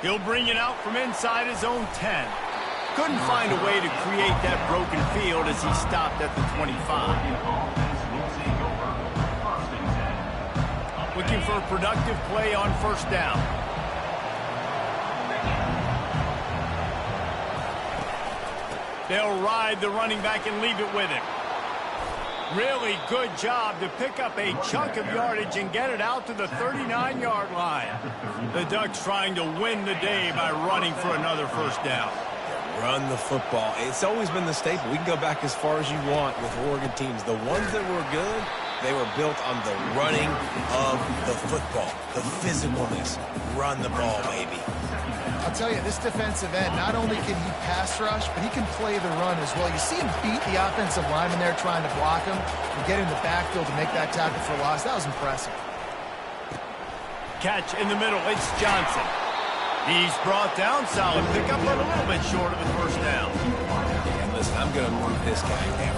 He'll bring it out from inside his own 10. Couldn't find a way to create that broken field as he stopped at the 25. Looking for a productive play on first down. They'll ride the running back and leave it with him. Really good job to pick up a chunk of yardage and get it out to the 39-yard line. The Ducks trying to win the day by running for another first down. Run the football. It's always been the staple. We can go back as far as you want with Oregon teams. The ones that were good, they were built on the running of the football, the physicalness. Run the ball, baby. I'll tell you, this defensive end, not only can he pass rush, but he can play the run as well. You see him beat the offensive lineman there trying to block him and get in the backfield to make that tackle for loss. That was impressive. Catch in the middle. It's Johnson. He's brought down. Solid pickup, but a little bit short of the first down. And listen, I'm going to move this guy down.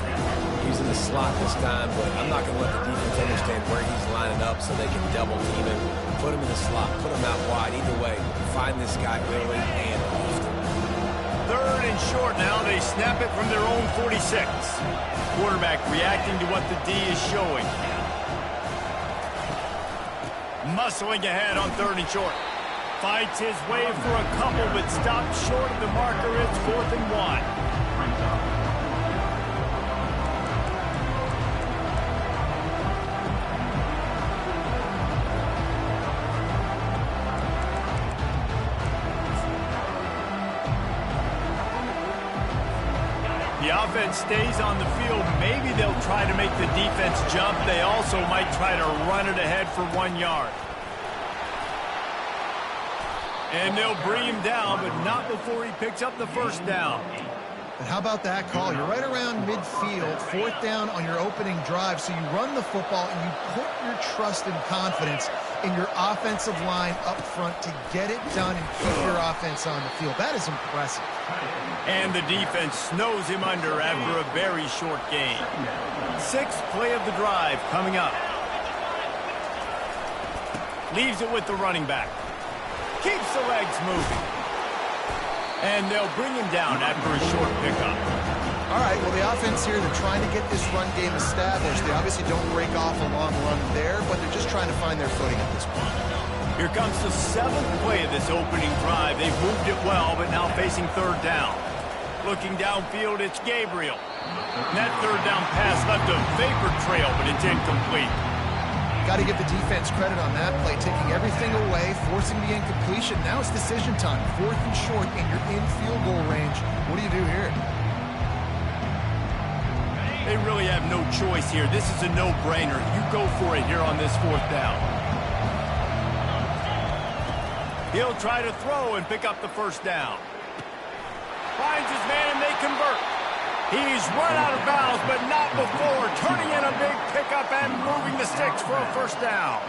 He's in the slot this time, but I'm not going to let the defense understand where he's lining up so they can double team him. Put him in the slot, put him out wide. Either way, find this guy early and often. Third and short now. They snap it from their own 46. Quarterback reacting to what the D is showing. Muscling ahead on third and short. Fights his way for a couple, but stops short of the marker. It's 4th and 1. The offense stays on the field. Maybe they'll try to make the defense jump. They also might try to run it ahead for 1 yard. And they'll bring him down, but not before he picks up the first down. And how about that call? You're right around midfield, 4th down on your opening drive, so you run the football and you put your trust and confidence in your offensive line up front to get it done and keep your offense on the field. That is impressive. And the defense snows him under after a very short game. 6th play of the drive coming up. Leaves it with the running back. Keeps the legs moving. And they'll bring him down after a short pickup. All right, well, the offense here, they're trying to get this run game established. They obviously don't break off a long run there, but they're just trying to find their footing at this point. Here comes the 7th play of this opening drive. They've moved it well, but now facing third down. Looking downfield, it's Gabriel. And that third down pass left a vapor trail, but it's incomplete. Got to give the defense credit on that play, taking everything away, forcing the incompletion. Now it's decision time. 4th and short, and you're in field goal range. What do you do here? They really have no choice here. This is a no-brainer. You go for it here on this 4th down. He'll try to throw and pick up the first down. Finds his man, and they convert. He's run out of bounds, but not before turning in a big pickup and moving the sticks for a first down.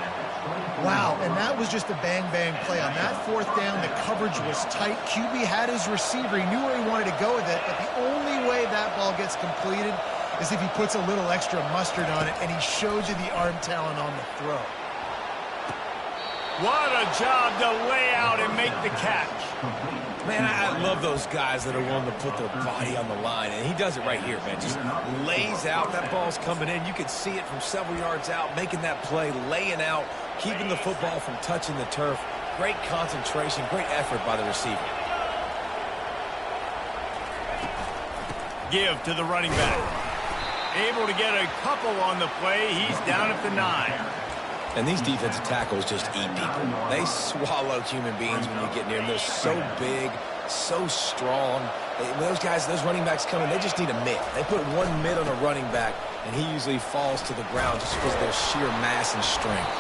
Wow, and that was just a bang-bang play. On that 4th down, the coverage was tight. QB had his receiver. He knew where he wanted to go with it, but the only way that ball gets completed is if he puts a little extra mustard on it, and he shows you the arm talent on the throw. What a job to lay out and make the catch. Man, I love those guys that are willing to put their body on the line, and he does it right here, man. Just lays out. That ball's coming in. You can see it from several yards out, making that play, laying out, keeping the football from touching the turf. Great concentration, great effort by the receiver. Give to the running back. Able to get a couple on the play. He's down at the 9. And these defensive tackles just eat people. They swallow human beings when you get near them. They're so big, so strong. When those guys, those running backs come in, they just need a mitt. They put one mitt on a running back, and he usually falls to the ground just because of their sheer mass and strength.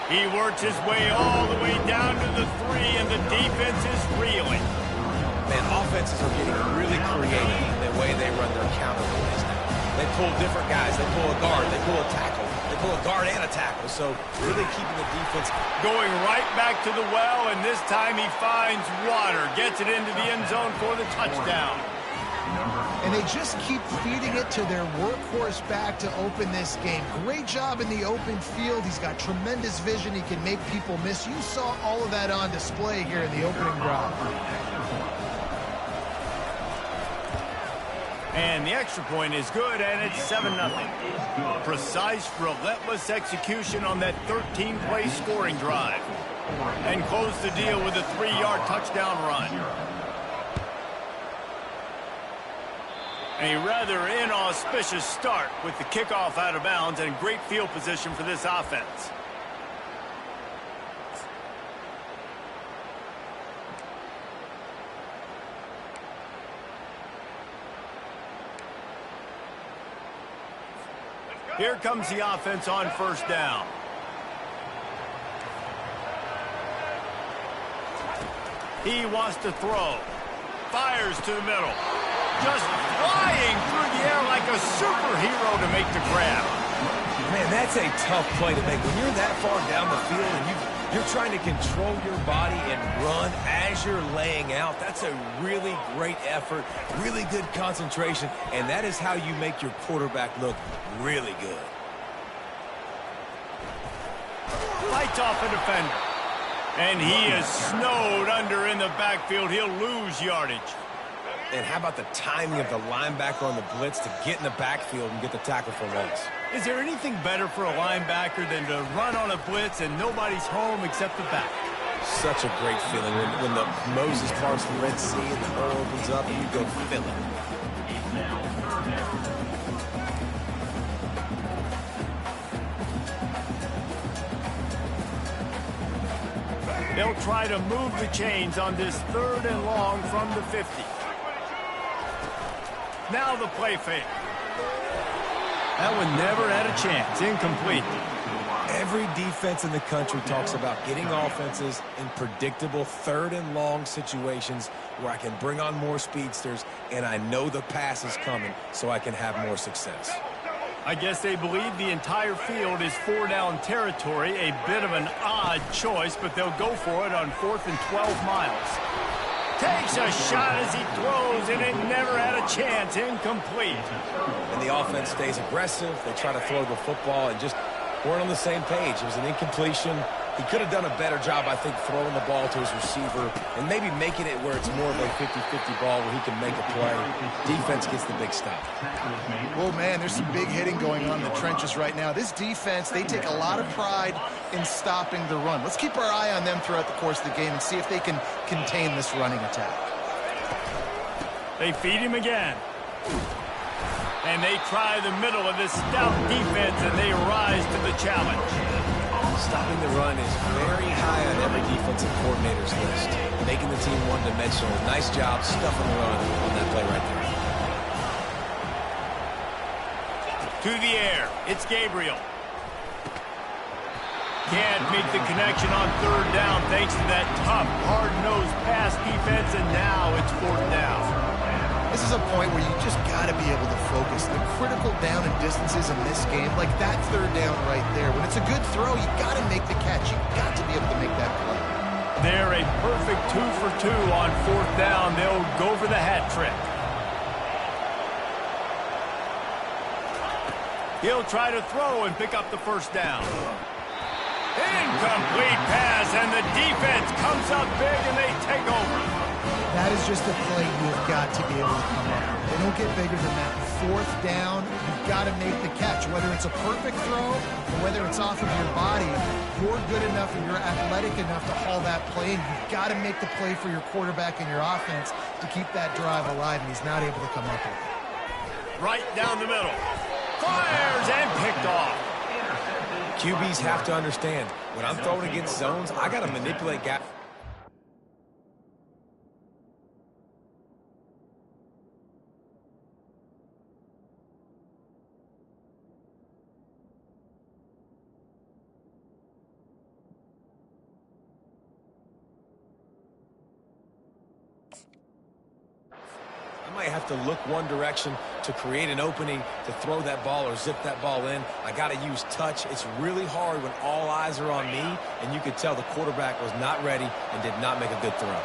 He works his way all the way down to the 3, and the defense is reeling. Man, offenses are getting really creative in the way they run their counter plays now. They pull different guys. They pull a guard. They pull a tackle. They pull a guard and a tackle. So really keeping the defense going right back to the well, and this time he finds water. Gets it into the end zone for the touchdown. And they just keep feeding it to their workhorse back to open this game. Great job in the open field. He's got tremendous vision. He can make people miss. You saw all of that on display here in the opening drive. And the extra point is good, and it's 7-0. Precise, relentless execution on that 13-play scoring drive. And close the deal with a 3-yard touchdown run. A rather inauspicious start with the kickoff out of bounds and great field position for this offense. Here comes the offense on first down. He wants to throw. Fires to the middle. Just flying through the air like a superhero to make the grab. Man, that's a tough play to make. When you're that far down the field and you're trying to control your body and run as you're laying out, that's a really great effort, really good concentration, and that is how you make your quarterback look really good. Fights off a defender. And he is snowed under in the backfield. He'll lose yardage. And how about the timing of the linebacker on the blitz to get in the backfield and get the tackle for loss? Is there anything better for a linebacker than to run on a blitz and nobody's home except the back? Such a great feeling when the Moses parts the Red Sea and the hole opens up and you go fill it. They'll try to move the chains on this 3rd and long from the 50. Now the play fake. That one never had a chance. Incomplete. Every defense in the country talks about getting offenses in predictable 3rd and long situations where I can bring on more speedsters and I know the pass is coming so I can have more success. I guess they believe the entire field is 4-down territory. A bit of an odd choice, but they'll go for it on 4th and 12 miles. Takes a shot as he throws, and it never had a chance. Incomplete. And the offense stays aggressive. They try to throw the football and just weren't on the same page. It was an incompletion. He could have done a better job, I think, throwing the ball to his receiver and maybe making it where it's more of a 50-50 ball where he can make a play. Defense gets the big stop. Well, man, there's some big hitting going on in the trenches right now. This defense, they take a lot of pride in stopping the run. Let's keep our eye on them throughout the course of the game and see if they can contain this running attack. They feed him again. And they try the middle of this stout defense, and they rise to the challenge. Stopping the run is very high on every defensive coordinator's list. Making the team one-dimensional. Nice job stuffing the run on that play right there. To the air. It's Gabriel. Can't make the connection on 3rd down thanks to that tough, hard-nosed pass defense, and now it's 4th down. This is a point where you just got to be able to focus. The critical down and distances in this game, like that 3rd down right there. When it's a good throw, you got to make the catch. You got to be able to make that play. They're a perfect 2 for 2 on 4th down. They'll go for the hat trick. He'll try to throw and pick up the 1st down. Incomplete pass, and the defense comes up big, and they take over. That is just a play you've got to be able to come up with. They don't get bigger than that. 4th down, you've got to make the catch. Whether it's a perfect throw or whether it's off of your body, you're good enough and you're athletic enough to haul that play, and you've got to make the play for your quarterback and your offense to keep that drive alive, and he's not able to come up with it. Right down the middle. Fires and picked off. QBs have to understand, when I'm throwing against zones, I got to manipulate guys. I might have to look one direction to create an opening to throw that ball or zip that ball in. I got to use touch. It's really hard when all eyes are on me, and you could tell the quarterback was not ready and did not make a good throw.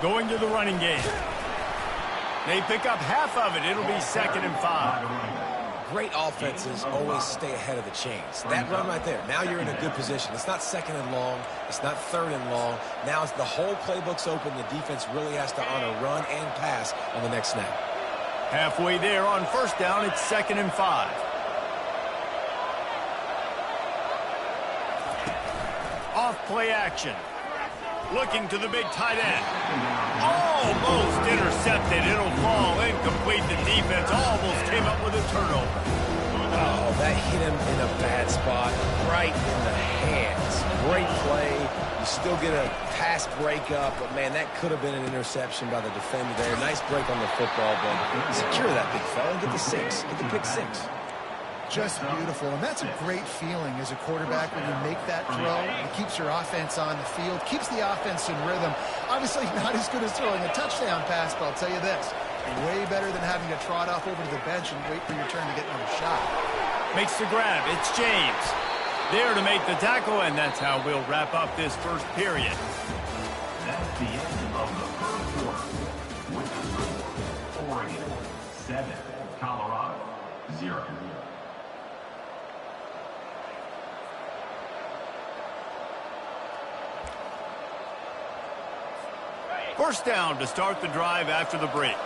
Going to the running game. They pick up half of it. It'll be 2nd and 5. Great offenses always stay ahead of the chains. That run right there, now you're in a good position. It's not 2nd and long. It's not 3rd and long. Now it's the whole playbook's open. The defense really has to honor run and pass on the next snap. Halfway there on 1st down, it's 2nd and 5. Off play action. Looking to the big tight end. Almost intercepted. It'll fall incomplete. The defense almost came up with a turnover. Oh, that hit him in a bad spot, right in the hands. Great play. You still get a pass breakup, but, man, that could have been an interception by the defender there. Nice break on the football, but secure that big fella and get the 6. Get the pick 6. Just beautiful, and that's a great feeling as a quarterback when you make that throw. It keeps your offense on the field, keeps the offense in rhythm. Obviously not as good as throwing a touchdown pass, but I'll tell you this, way better than having to trot off over to the bench and wait for your turn to get another shot. Makes the grab. It's James. There to make the tackle, and that's how we'll wrap up this first period. That's the end of the first quarter. With the score, Oregon 7, Colorado 0. First down to start the drive after the break.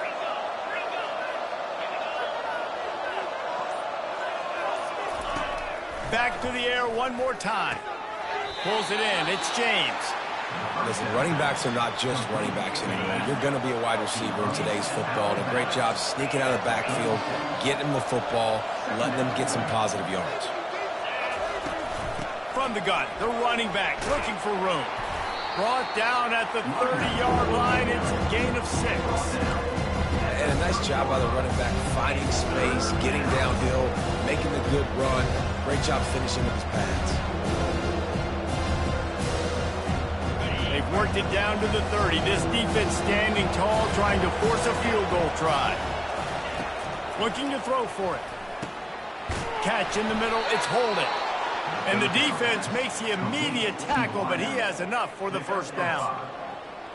Back to the air one more time. Pulls it in. It's James. Listen, running backs are not just running backs anymore. You're going to be a wide receiver in today's football. And a great job sneaking out of the backfield, getting them the football, letting them get some positive yards. From the gun, the running back looking for room. Brought down at the 30-yard line. It's a gain of 6. And a nice job by the running back, finding space, getting downhill, making the good run. Great job finishing with his pads. They've worked it down to the 30. This defense standing tall, trying to force a field goal try. Looking to throw for it. Catch in the middle. It's Holden. And the defense makes the immediate tackle, but he has enough for the first down.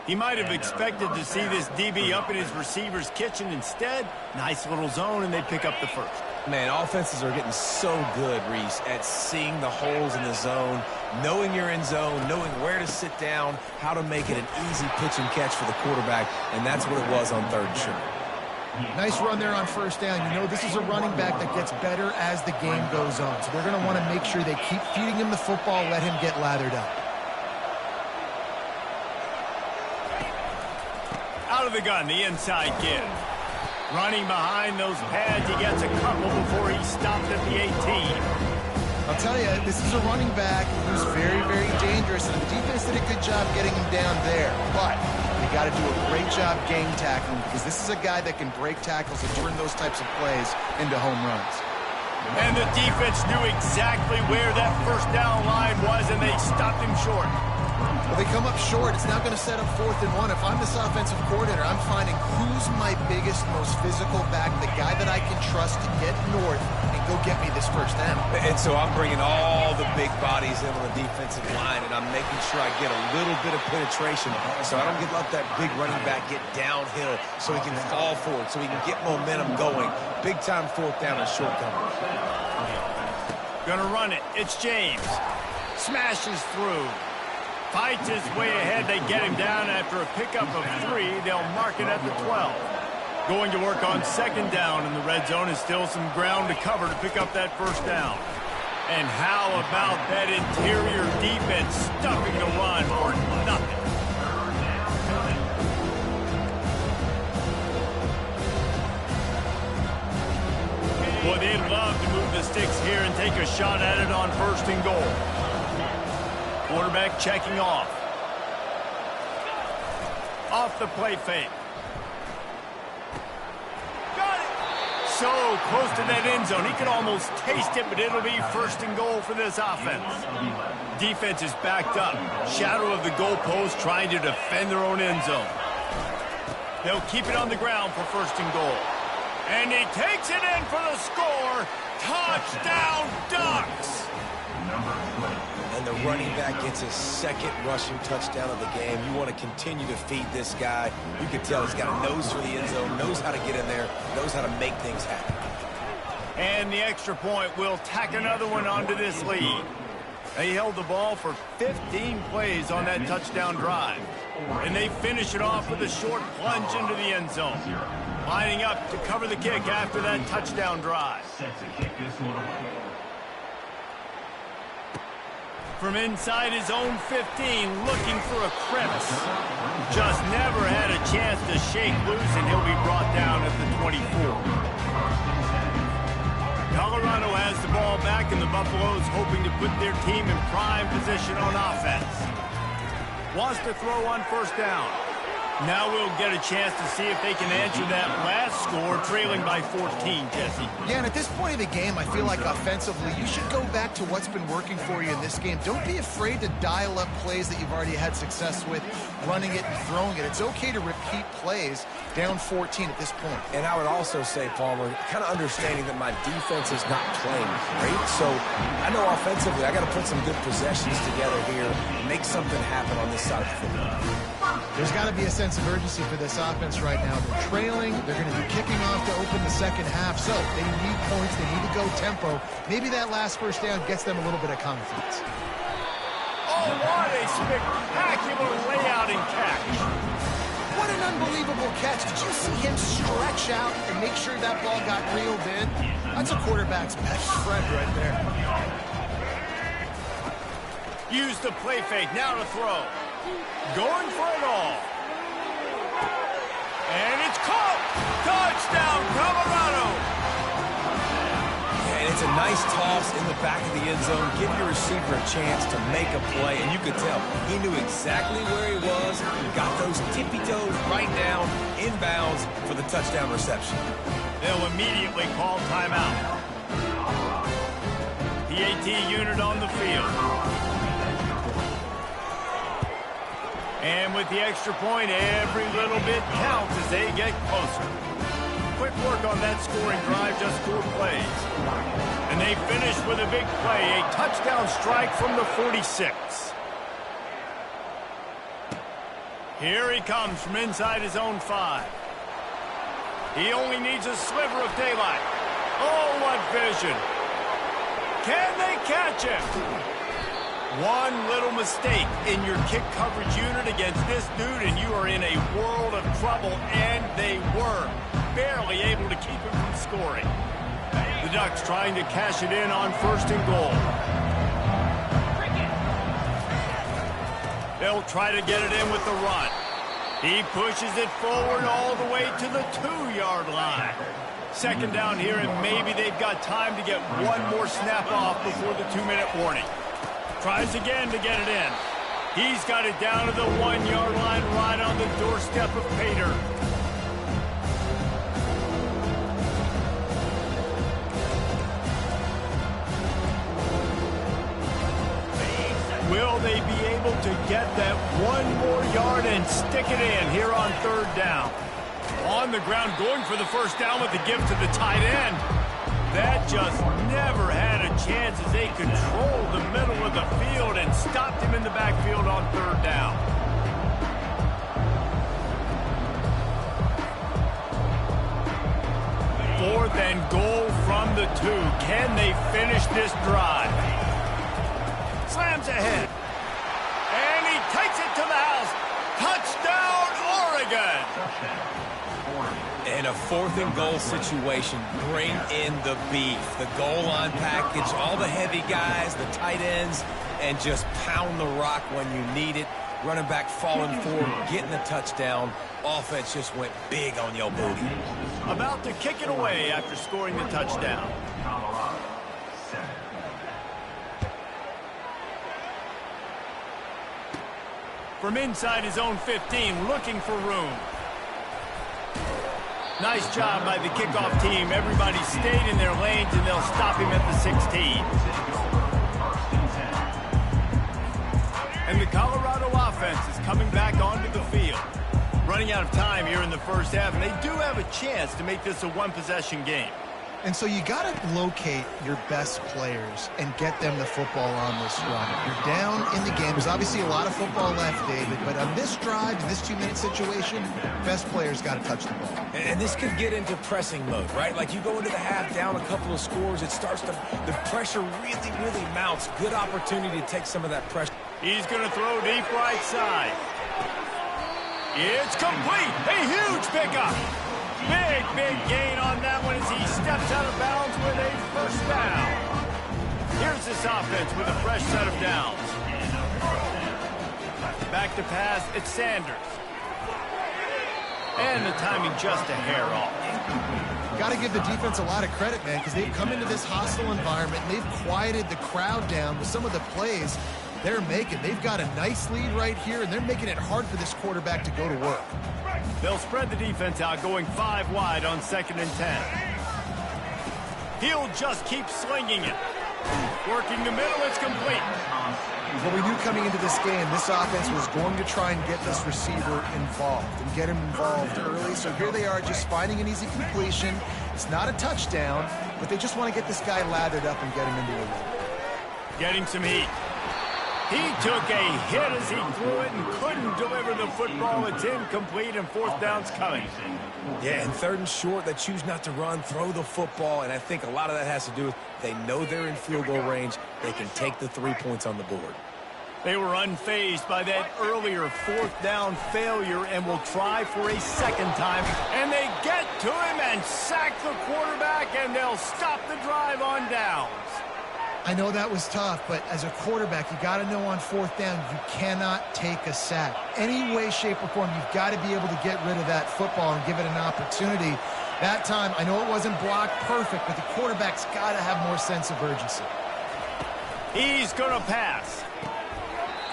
He might have expected to see this DB up in his receiver's kitchen. Instead, nice little zone, and they pick up the first. Man, offenses are getting so good, Reese, at seeing the holes in the zone, knowing you're in zone, knowing where to sit down, how to make it an easy pitch and catch for the quarterback, and that's what it was on 3rd and short. Nice run there on 1st down. You know, this is a running back that gets better as the game goes on. So they're going to want to make sure they keep feeding him the football, let him get lathered up. Out of the gun, the inside give. Running behind those pads, he gets a couple before he stopped at the 18. I'll tell you, this is a running back who's very, very dangerous, and the defense did a good job getting him down there. But you got to do a great job gang tackling, because this is a guy that can break tackles and turn those types of plays into home runs. And the defense knew exactly where that first down line was, and they stopped him short. Well, they come up short. It's now going to set up 4th and 1. If I'm this offensive coordinator, I'm finding who's my biggest, most physical back, the guy that I can trust to get north and go get me this first down. And so I'm bringing all the big bodies in on the defensive line, and I'm making sure I get a little bit of penetration so I don't let that big running back get downhill so he can fall forward, so he can get momentum going. Big-time 4th down and short coverage. Gonna run it. It's James. Smashes through. Fights his way ahead. They get him down after a pickup of 3. They'll mark it at the 12. Going to work on 2nd down in the red zone is still some ground to cover to pick up that first down. And how about that interior defense stuffing the run for nothing? Boy, they'd love to move the sticks here and take a shot at it on 1st and goal. Quarterback checking off. Off the play fake. Got it! So close to that end zone. He could almost taste it, but it'll be 1st and goal for this offense. Defense is backed up. Shadow of the goalpost trying to defend their own end zone. They'll keep it on the ground for 1st and goal. And he takes it in for the score. Touchdown, Ducks! And and the running back gets his second rushing touchdown of the game. You want to continue to feed this guy. You can tell he's got a nose for the end zone, knows how to get in there, knows how to make things happen. And the extra point will tack another one onto this lead. They held the ball for 15 plays on that touchdown drive. And they finish it off with a short plunge into the end zone. Lining up to cover the kick after that touchdown drive. From inside his own 15, looking for a crevice. Just never had a chance to shake loose, and he'll be brought down at the 24. Colorado has the ball back, and the Buffaloes hoping to put their team in prime position on offense. Wants to throw on first down. Now we'll get a chance to see if they can answer that last score, trailing by 14, Jesse. Yeah, and at this point of the game, I feel like offensively, you should go back to what's been working for you in this game. Don't be afraid to dial up plays that you've already had success with, running it and throwing it. It's okay to repeat plays down 14 at this point. And I would also say, Palmer, kind of understanding that my defense is not playing great. So I know offensively, I got to put some good possessions together here, make something happen on this side of the football. There's got to be a sense of urgency for this offense right now. They're trailing. They're going to be kicking off to open the second half. So they need points. They need to go tempo. Maybe that last first down gets them a little bit of confidence. Oh, what a spectacular layout and catch. What an unbelievable catch. Did you see him stretch out and make sure that ball got reeled in? That's a quarterback's best friend right there. Use the play fake. Now to throw. Going for it all. And it's caught. Touchdown, Colorado. And it's a nice toss in the back of the end zone. Give your receiver a chance to make a play. And you could tell he knew exactly where he was. He got those tippy toes right down, inbounds for the touchdown reception. They'll immediately call timeout. PAT unit on the field. And with the extra point, every little bit counts as they get closer. Quick work on that scoring drive, just 4 plays. And they finish with a big play, a touchdown strike from the 46. Here he comes from inside his own 5. He only needs a sliver of daylight. Oh, what vision. Can they catch him? One little mistake in your kick coverage unit against this dude, and you are in a world of trouble, and they were barely able to keep him from scoring. The Ducks trying to cash it in on first and goal. They'll try to get it in with the run. He pushes it forward all the way to the 2-yard line. Second down here, and maybe they've got time to get one more snap off before the 2-minute warning. Tries again to get it in. He's got it down to the 1-yard line right on the doorstep of Pater. Will they be able to get that one more yard and stick it in here on third down? On the ground, going for the first down with the give to the tight end. That just never had a chance as they controlled the middle of the field and stopped him in the backfield on third down. Fourth and goal from the 2. Can they finish this drive? Slams ahead. And he takes it to the house. Touchdown, Oregon! In a 4th and goal situation, bring in the beef. The goal line package, all the heavy guys, the tight ends, and just pound the rock when you need it. Running back falling forward, getting the touchdown. Offense just went big on your booty. About to kick it away after scoring the touchdown. From inside his own 15, looking for room. Nice job by the kickoff team. Everybody stayed in their lanes, and they'll stop him at the 16. And the Colorado offense is coming back onto the field. Running out of time here in the first half, and they do have a chance to make this a one-possession game. And so you got to locate your best players and get them the football on this run. You're down in the game. There's obviously a lot of football left, David, but on this drive, in this 2-minute situation, best players got to touch the ball. And this could get into pressing mode, right? Like you go into the half down a couple of scores, it starts to, the pressure really, really mounts. Good opportunity to take some of that pressure. He's going to throw deep right side. It's complete. A huge pickup. Big, big gain on that one as he steps out of bounds with a first down. Here's this offense with a fresh set of downs. Back to pass, it's Sanders. And the timing just a hair off. Got to give the defense a lot of credit, man, because they've come into this hostile environment and they've quieted the crowd down with some of the plays they're making. They've got a nice lead right here, and they're making it hard for this quarterback to go to work. They'll spread the defense out, going 5 wide on 2nd and 10. He'll just keep slinging it. Working the middle, it's complete. Well, we knew coming into this game, this offense was going to try and get this receiver involved and get him involved early. So here they are just finding an easy completion. It's not a touchdown, but they just want to get this guy lathered up and get him into a run. Getting some heat. He took a hit as he threw it and couldn't deliver the football. It's incomplete and 4th down's coming. Yeah, and 3rd and short, they choose not to run, throw the football, and I think a lot of that has to do with they know they're in field goal range. They can take the 3 points on the board. They were unfazed by that earlier 4th down failure and will try for a 2nd time. And they get to him and sack the quarterback, and they'll stop the drive on downs. I know that was tough, but as a quarterback, you got to know on 4th down, you cannot take a sack. Any way, shape, or form, you've got to be able to get rid of that football and give it an opportunity. That time, I know it wasn't blocked perfect, but the quarterback's got to have more sense of urgency. He's going to pass.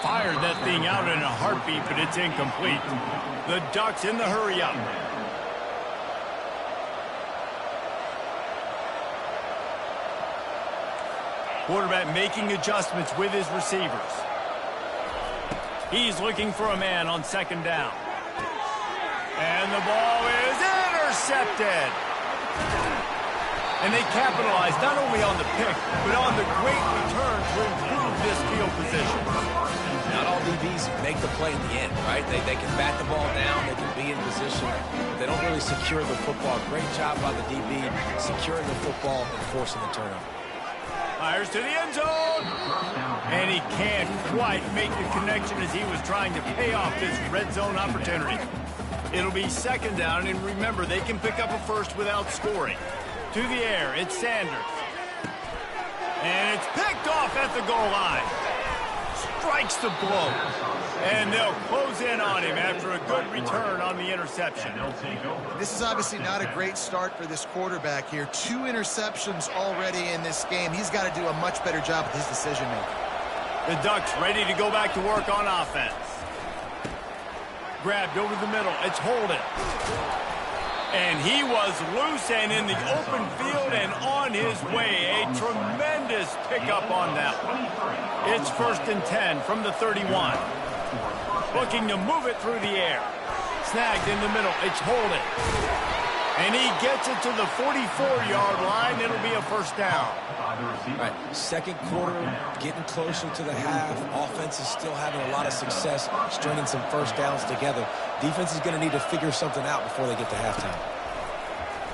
Fired that thing out in a heartbeat, but it's incomplete. The Ducks in the hurry-up. Quarterback making adjustments with his receivers. He's looking for a man on 2nd down. And the ball is intercepted. And they capitalize not only on the pick, but on the great return to improve this field position. Not all DBs make the play in the end, right? They can bat the ball down, they can be in position, but they don't really secure the football. Great job by the DB securing the football and forcing the turnover. Fires to the end zone. And he can't quite make the connection as he was trying to pay off this red zone opportunity. It'll be 2nd down, and remember, they can pick up a first without scoring. To the air, it's Sanders. And it's picked off at the goal line. Strikes the blow. And they'll close in on him after a good return on the interception. This is obviously not a great start for this quarterback here. 2 interceptions already in this game. He's got to do a much better job with his decision-making. The Ducks ready to go back to work on offense. Grabbed over the middle. It's Holden. And he was loose and in the open field and on his way. A tremendous pickup on that one. It's 1st and 10 from the 31. Looking to move it through the air. Snagged in the middle. It's Holden. And he gets it to the 44-yard line. It'll be a 1st down. Right, 2nd quarter, getting closer to the half. Offense is still having a lot of success stringing some 1st downs together. Defense is going to need to figure something out before they get to halftime.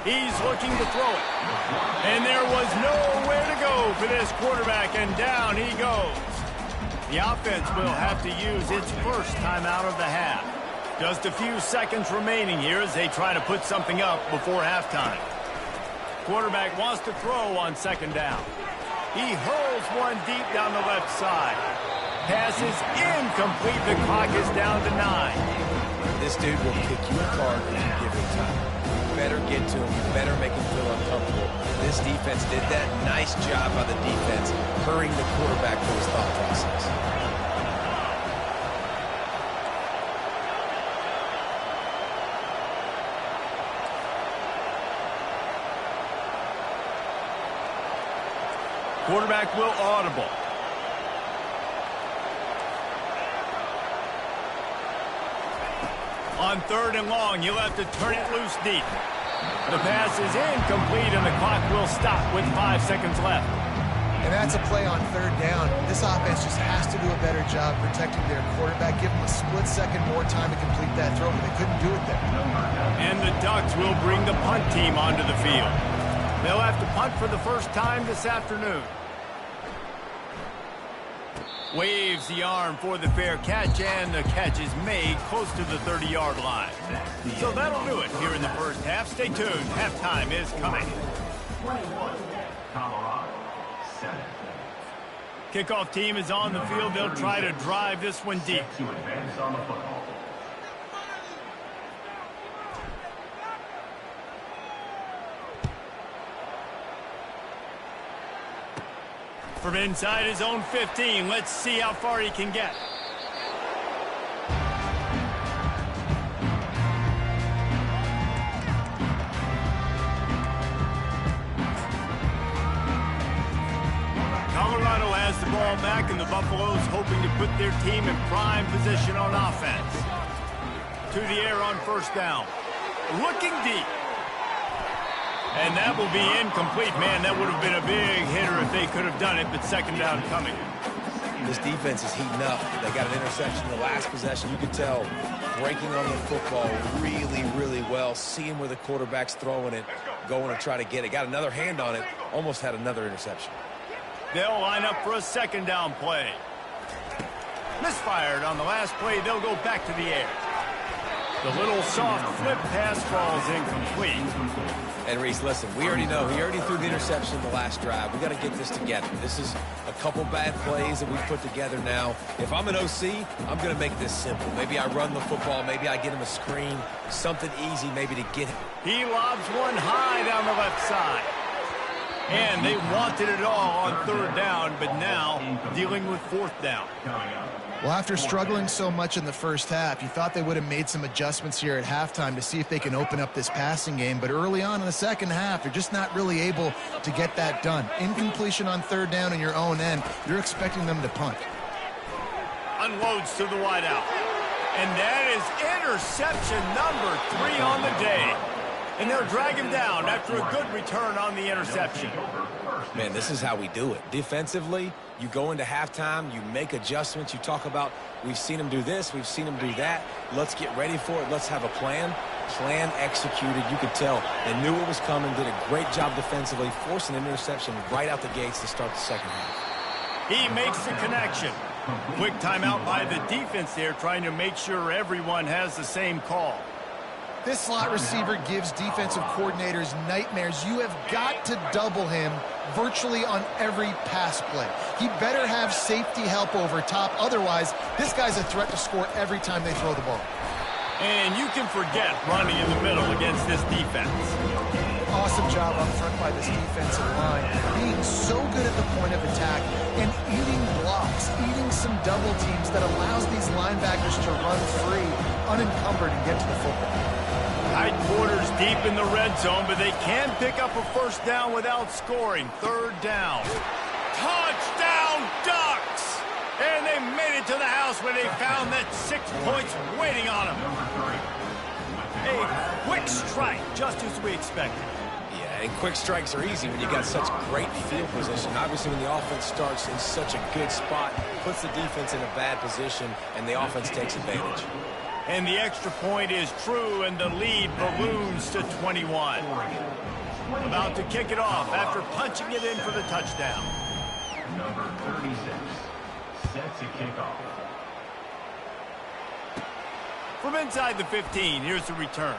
He's looking to throw it. And there was nowhere to go for this quarterback, and down he goes. The offense will have to use its first timeout of the half. Just a few seconds remaining here as they try to put something up before halftime. Quarterback wants to throw on 2nd down. He hurls one deep down the left side. Pass is incomplete. The clock is down to 9. This dude will kick you apart if you give him time. You better get to him. You better make him feel uncomfortable. This defense did that. Nice job by the defense, hurrying the quarterback through his thought process. Quarterback will audible. On 3rd and long, he'll have to turn it loose deep. The pass is incomplete, and the clock will stop with 5 seconds left. And that's a play on third down. This offense just has to do a better job protecting their quarterback, give them a split second more time to complete that throw, but they couldn't do it there. And the Ducks will bring the punt team onto the field. They'll have to punt for the first time this afternoon. Waves the arm for the fair catch, and the catch is made close to the 30-yard line. So that'll do it here in the first half. Stay tuned. Halftime is coming. 21, Colorado, 7. Kickoff team is on the field. They'll try to drive this one deep. To advance on the football. From inside his own 15, let's see how far he can get. Colorado has the ball back, and the Buffaloes hoping to put their team in prime position on offense. To the air on first down. Looking deep. And that will be incomplete. Man, that would have been a big hitter if they could have done it, but second down coming. This defense is heating up. They got an interception in the last possession. You could tell breaking on the football really, really well, seeing where the quarterback's throwing it, going to try to get it. Got another hand on it, almost had another interception. They'll line up for a second down play. Misfired on the last play. They'll go back to the air. The little soft flip pass falls incomplete. And Reese, listen, we already know. He already threw the interception in the last drive. We got to get this together. This is a couple bad plays that we put together now. If I'm an OC, I'm going to make this simple. Maybe I run the football. Maybe I get him a screen. Something easy maybe to get him. He lobs one high down the left side. And they wanted it all on third down, but now dealing with fourth down. Well, after struggling so much in the first half, you thought they would have made some adjustments here at halftime to see if they can open up this passing game. But early on in the second half, they're just not really able to get that done. Incompletion on third down in your own end, you're expecting them to punt. Unloads to the wideout. And that is interception number 3 on the day. And they'll drag him down after a good return on the interception. Man, this is how we do it. Defensively, you go into halftime, you make adjustments. You talk about, we've seen him do this, we've seen him do that. Let's get ready for it. Let's have a plan. Plan executed. You could tell they knew it was coming, did a great job defensively, forcing an interception right out the gates to start the second half. He makes the connection. Quick timeout by the defense there, trying to make sure everyone has the same call. This slot receiver gives defensive coordinators nightmares. You have got to double him virtually on every pass play. He better have safety help over top. Otherwise, this guy's a threat to score every time they throw the ball. And you can forget running in the middle against this defense. Awesome job up front by this defensive line, being so good at the point of attack and eating blocks, eating some double teams that allows these linebackers to run free, unencumbered, and get to the football. Tight quarters deep in the red zone, but they can pick up a first down without scoring. Third down. Touchdown, Ducks! And they made it to the house where they found that 6 points waiting on them. A quick strike, just as we expected. Yeah, and quick strikes are easy when you got such great field position. Obviously, when the offense starts in such a good spot, puts the defense in a bad position, and the offense takes advantage. And the extra point is true, and the lead balloons to 21. About to kick it off after punching it in for the touchdown. Number 36 sets a kickoff. From inside the 15, here's the return.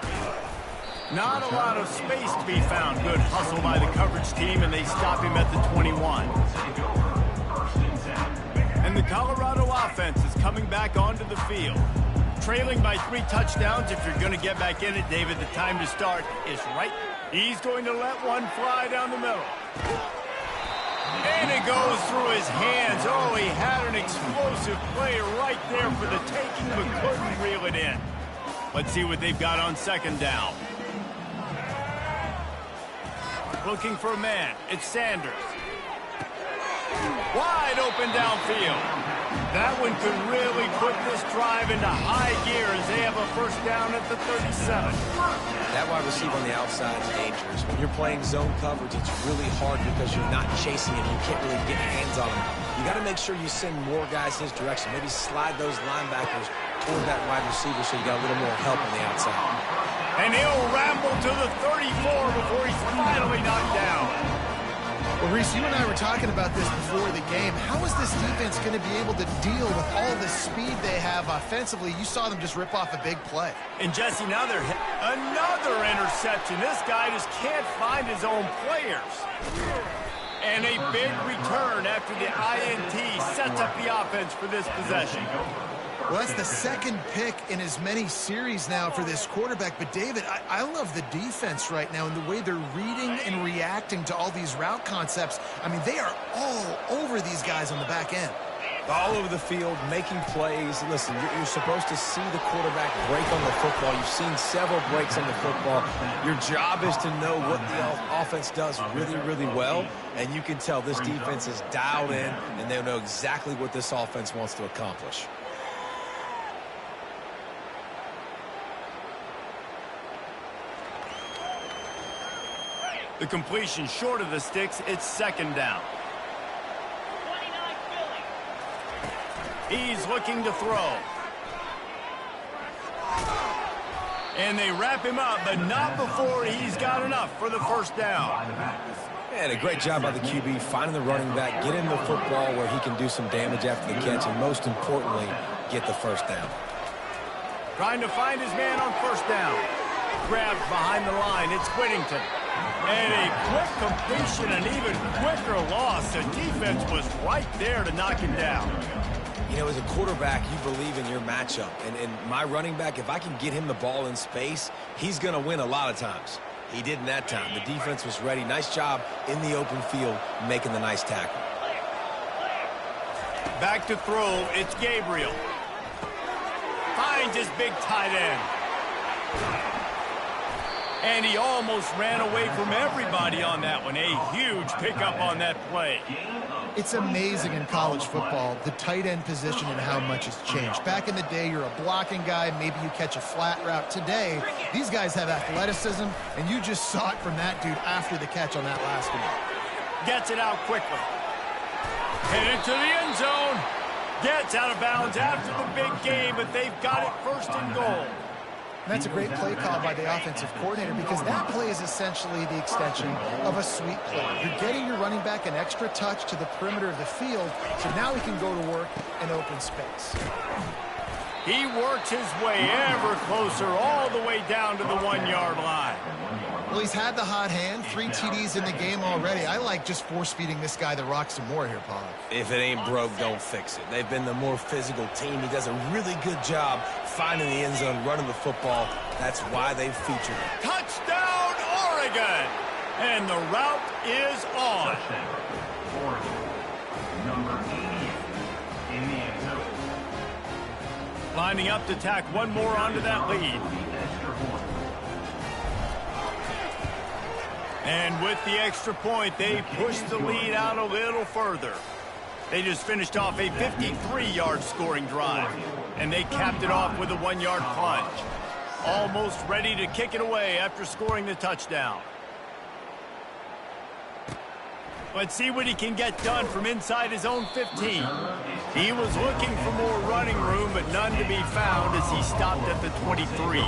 Not a lot of space to be found. Good hustle by the coverage team, and they stop him at the 21. And the Colorado offense is coming back onto the field. Trailing by 3 touchdowns. If you're going to get back in it, David, the time to start is right. He's going to let one fly down the middle. And it goes through his hands. Oh, he had an explosive play right there for the taking, but couldn't reel it in. Let's see what they've got on second down. Looking for a man. It's Sanders. Wide open downfield. That one could really put this drive into high gear as they have a first down at the 37. That wide receiver on the outside is dangerous. When you're playing zone coverage, it's really hard because you're not chasing him. You can't really get hands on him. You got to make sure you send more guys his direction. Maybe slide those linebackers toward that wide receiver so you got a little more help on the outside. And he'll ramble to the 34 before he's finally knocked down. Well, Reese, you and I were talking about this before the game. How is this defense going to be able to deal with all the speed they have offensively? You saw them just rip off a big play. And Jesse, another interception. This guy just can't find his own players. And a big return after the INT sets up the offense for this possession. Well, that's the second pick in as many series now for this quarterback. But, David, I love the defense right now and the way they're reading and reacting to all these route concepts. I mean, they are all over these guys on the back end. All over the field, making plays. Listen, you're supposed to see the quarterback break on the football. You've seen several breaks on the football. Your job is to know what the offense does really, really well. And you can tell this defense is dialed in, and they know exactly what this offense wants to accomplish. The completion short of the sticks. It's second down. He's looking to throw. And they wrap him up, but not before he's got enough for the first down. And a great job by the QB finding the running back, getting the football where he can do some damage after the catch, and most importantly, get the first down. Trying to find his man on first down. Grabbed behind the line. It's Whittington. And a quick completion, an even quicker loss. The defense was right there to knock him down. You know, as a quarterback, you believe in your matchup. And my running back, if I can get him the ball in space, he's going to win a lot of times. He didn't that time. The defense was ready. Nice job in the open field making the nice tackle. Back to throw. It's Gabriel. Finds his big tight end. And he almost ran away from everybody on that one. A huge pickup on that play. It's amazing in college football, the tight end position and how much has changed. Back in the day, you're a blocking guy. Maybe you catch a flat route. Today, these guys have athleticism, and you just saw it from that dude after the catch on that last one. Gets it out quickly. Headed to the end zone. Gets out of bounds after the big game, but they've got it first and goal. And that's a great play call by the offensive coordinator because that play is essentially the extension of a sweep play. You're getting your running back an extra touch to the perimeter of the field, so now he can go to work in open space. He works his way ever closer all the way down to the 1-yard line. Well, he's had the hot hand, 3 TDs in the game already. I like just force-feeding this guy the rock some more here, Paul. If it ain't broke, don't fix it. They've been the more physical team. He does a really good job finding the end zone, running the football. That's why they've featured him. Touchdown, Oregon! And the route is on. Number 88 in the end zone. Lining up to tack one more onto that lead. And with the extra point, they push the lead out a little further. They just finished off a 53-yard scoring drive, and they capped it off with a 1-yard plunge. Almost ready to kick it away after scoring the touchdown. Let's see what he can get done from inside his own 15. He was looking for more running room, but none to be found as he stopped at the 23.